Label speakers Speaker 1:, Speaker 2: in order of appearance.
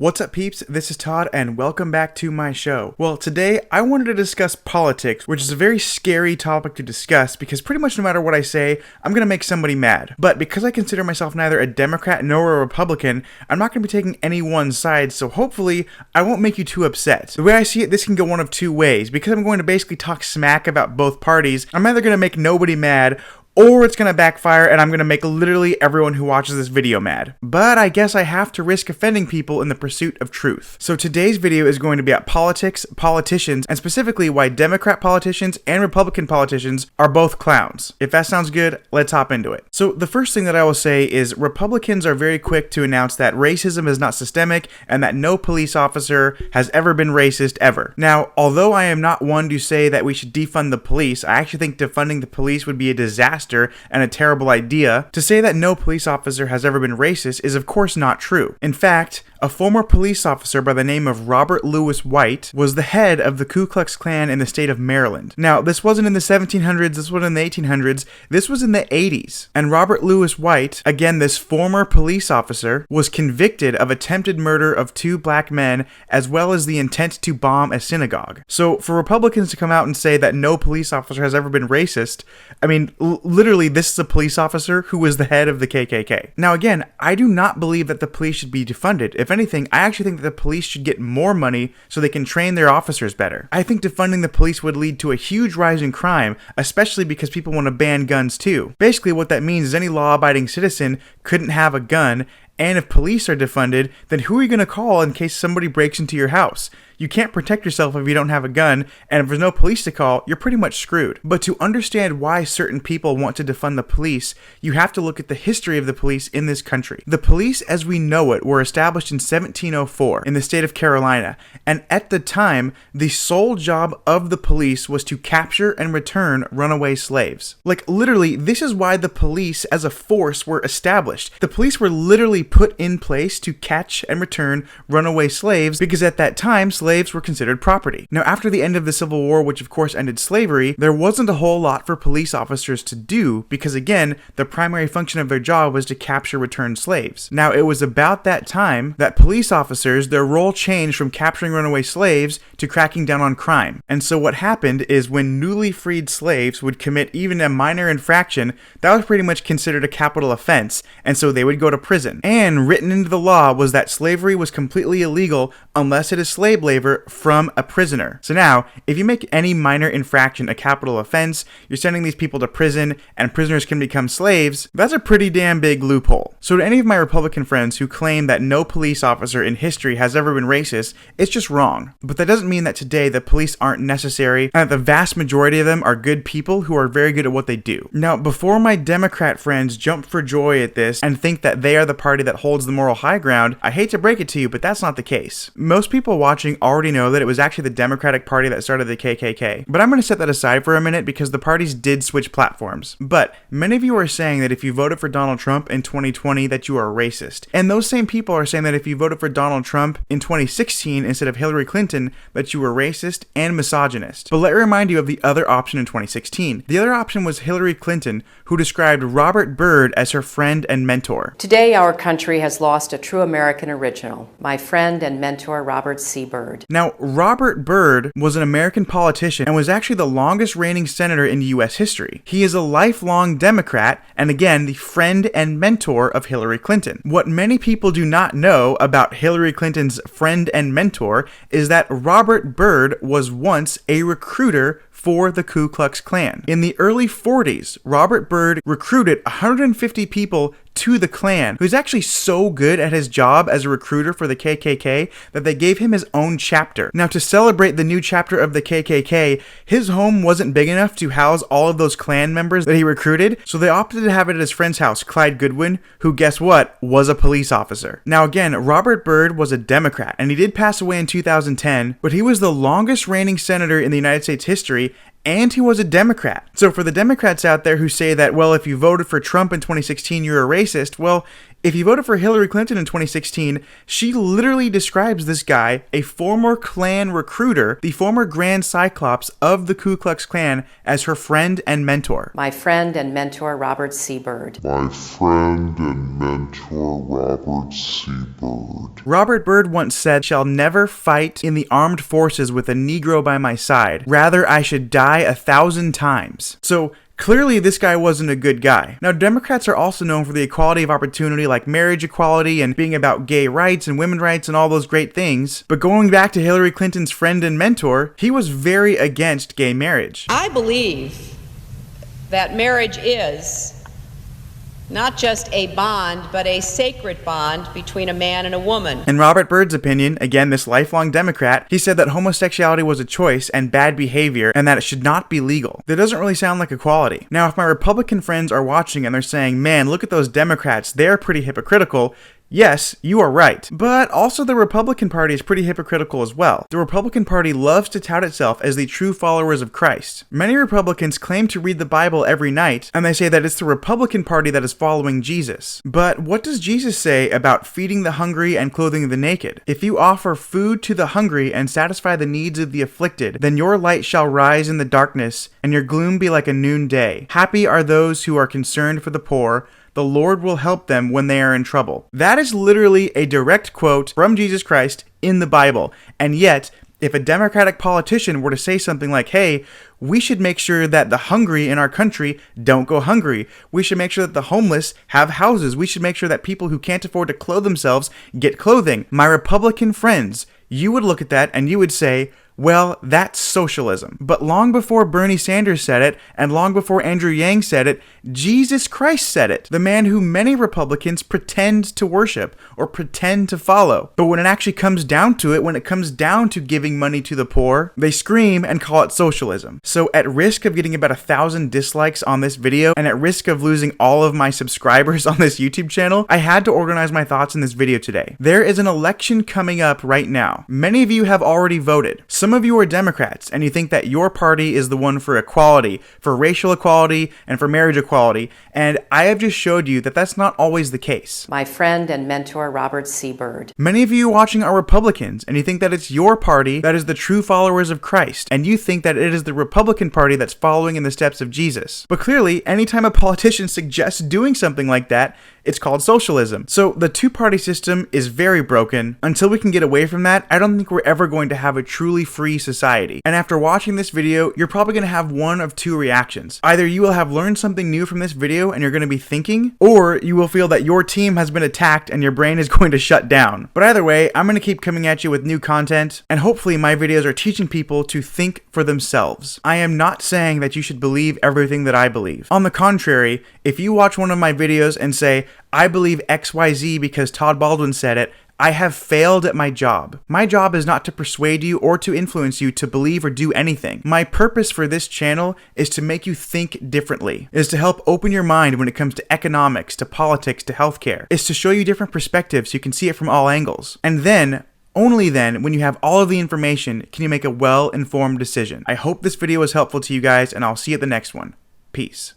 Speaker 1: What's up, peeps? This is Todd, and welcome back to my show. Well, today I wanted to discuss politics, which is a very scary topic to discuss because pretty much no matter what I say, I'm gonna make somebody mad. But because I consider myself neither a Democrat nor a Republican, I'm not gonna be taking any one side, so hopefully I won't make you too upset. The way I see it, this can go one of two ways. Because I'm going to basically talk smack about both parties, I'm either gonna make nobody mad, or it's gonna backfire and I'm gonna make literally everyone who watches this video mad. But I guess I have to risk offending people in the pursuit of truth. So today's video is going to be about politics, politicians, and specifically why Democrat politicians and Republican politicians are both clowns. If that sounds good, let's hop into it. So the first thing that I will say is Republicans are very quick to announce that racism is not systemic and that no police officer has ever been racist ever. Now, although I am not one to say that we should defund the police, I actually think defunding the police would be a disaster and a terrible idea. To say that no police officer has ever been racist is of course not true. In fact, a former police officer by the name of Robert Lewis White was the head of the Ku Klux Klan in the state of Maryland. Now, this wasn't in the 1700s, this wasn't in the 1800s, this was in the 80s. And Robert Lewis White, again this former police officer, was convicted of attempted murder of two black men as well as the intent to bomb a synagogue. So for Republicans to come out and say that no police officer has ever been racist, I mean, literally this is a police officer who was the head of the KKK. Now again, I do not believe that the police should be defunded. If anything, I actually think that the police should get more money so they can train their officers better. I think defunding the police would lead to a huge rise in crime, especially because people want to ban guns too. Basically what that means is any law-abiding citizen couldn't have a gun, and if police are defunded, then who are you going to call in case somebody breaks into your house? You can't protect yourself if you don't have a gun, and if there's no police to call, you're pretty much screwed. But to understand why certain people want to defund the police, you have to look at the history of the police in this country. The police as we know it were established in 1704 in the state of Carolina, and at the time, the sole job of the police was to capture and return runaway slaves. Like literally, this is why the police as a force were established. The police were literally put in place to catch and return runaway slaves because at that time, slaves were considered property. Now, after the end of the Civil War, which of course ended slavery, there wasn't a whole lot for police officers to do because again, the primary function of their job was to capture returned slaves. Now, it was about that time that police officers, their role changed from capturing runaway slaves to cracking down on crime. And so what happened is when newly freed slaves would commit even a minor infraction, that was pretty much considered a capital offense, and so they would go to prison. And written into the law was that slavery was completely illegal unless it is slave labor from a prisoner. So now, if you make any minor infraction a capital offense, you're sending these people to prison and prisoners can become slaves. That's a pretty damn big loophole. So to any of my Republican friends who claim that no police officer in history has ever been racist, it's just wrong. But that doesn't mean that today the police aren't necessary and that the vast majority of them are good people who are very good at what they do. Now, before my Democrat friends jump for joy at this and think that they are the party that holds the moral high ground, I hate to break it to you, but that's not the case. Most people watching already know that it was actually the Democratic Party that started the KKK. But I'm going to set that aside for a minute because the parties did switch platforms. But many of you are saying that if you voted for Donald Trump in 2020 that you are racist. And those same people are saying that if you voted for Donald Trump in 2016 instead of Hillary Clinton that you were racist and misogynist. But let me remind you of the other option in 2016. The other option was Hillary Clinton, who described Robert Byrd as her friend and mentor.
Speaker 2: Today our country has lost a true American original, my friend and mentor Robert C. Byrd.
Speaker 1: Now, Robert Byrd was an American politician and was actually the longest reigning senator in U.S. history. He is a lifelong Democrat and again, the friend and mentor of Hillary Clinton. What many people do not know about Hillary Clinton's friend and mentor is that Robert Byrd was once a recruiter for the Ku Klux Klan. In the early 40s, Robert Byrd recruited 150 people to the Klan, who's actually so good at his job as a recruiter for the KKK that they gave him his own chapter. Now, to celebrate the new chapter of the KKK, his home wasn't big enough to house all of those Klan members that he recruited, so they opted to have it at his friend's house, Clyde Goodwin, who, guess what, was a police officer. Now again, Robert Byrd was a Democrat, and he did pass away in 2010, but he was the longest reigning senator in the United States history, and he was a Democrat. So for the Democrats out there who say that, well, if you voted for Trump in 2016, you're a racist, well, If you voted for Hillary Clinton in 2016, she literally describes this guy, a former Klan recruiter, the former Grand Cyclops of the Ku Klux Klan, as her friend and mentor.
Speaker 2: My friend and mentor, Robert Seabird.
Speaker 3: My friend and mentor, Robert Seabird.
Speaker 1: Robert Byrd once said, "Shall never fight in the armed forces with a Negro by my side. Rather, I should die 1,000 times." So, clearly, this guy wasn't a good guy. Now, Democrats are also known for the equality of opportunity, like marriage equality and being about gay rights and women's rights and all those great things. But going back to Hillary Clinton's friend and mentor, he was very against gay marriage.
Speaker 4: I believe that marriage is not just a bond, but a sacred bond between a man and a woman.
Speaker 1: In Robert Byrd's opinion, again, this lifelong Democrat, he said that homosexuality was a choice and bad behavior and that it should not be legal. That doesn't really sound like equality. Now, if my Republican friends are watching and they're saying, "Man, look at those Democrats, they're pretty hypocritical," yes, you are right. But also the Republican Party is pretty hypocritical as well. The Republican Party loves to tout itself as the true followers of Christ. Many Republicans claim to read the Bible every night, and they say that it's the Republican Party that is following Jesus. But what does Jesus say about feeding the hungry and clothing the naked? If you offer food to the hungry and satisfy the needs of the afflicted, then your light shall rise in the darkness, and your gloom be like a noonday. Happy are those who are concerned for the poor. The Lord will help them when they are in trouble. That is literally a direct quote from Jesus Christ in the Bible. And yet, if a Democratic politician were to say something like, "Hey, we should make sure that the hungry in our country don't go hungry. We should make sure that the homeless have houses. We should make sure that people who can't afford to clothe themselves get clothing." My Republican friends, you would look at that and you would say, well, that's socialism. But long before Bernie Sanders said it, and long before Andrew Yang said it, Jesus Christ said it. The man who many Republicans pretend to worship or pretend to follow. But when it actually comes down to it, when it comes down to giving money to the poor, they scream and call it socialism. So at risk of getting about 1,000 dislikes on this video, and at risk of losing all of my subscribers on this YouTube channel, I had to organize my thoughts in this video today. There is an election coming up right now. Many of you have already voted. Some of you are Democrats, and you think that your party is the one for equality, for racial equality, and for marriage equality, and I have just showed you that that's not always the case.
Speaker 2: My friend and mentor, Robert Seabird.
Speaker 1: Many of you watching are Republicans, and you think that it's your party that is the true followers of Christ, and you think that it is the Republican Party that's following in the steps of Jesus. But clearly, anytime a politician suggests doing something like that, it's called socialism. So the two-party system is very broken. Until we can get away from that, I don't think we're ever going to have a truly free society. And after watching this video, you're probably going to have one of two reactions. Either you will have learned something new from this video and you're going to be thinking, or you will feel that your team has been attacked and your brain is going to shut down. But either way, I'm going to keep coming at you with new content, and hopefully my videos are teaching people to think for themselves. I am not saying that you should believe everything that I believe. On the contrary, if you watch one of my videos and say, "I believe XYZ because Todd Baldwin said it," I have failed at my job. My job is not to persuade you or to influence you to believe or do anything. My purpose for this channel is to make you think differently, is to help open your mind when it comes to economics, to politics, to healthcare, is to show you different perspectives so you can see it from all angles. And then, only then, when you have all of the information, can you make a well-informed decision. I hope this video was helpful to you guys, and I'll see you at the next one. Peace.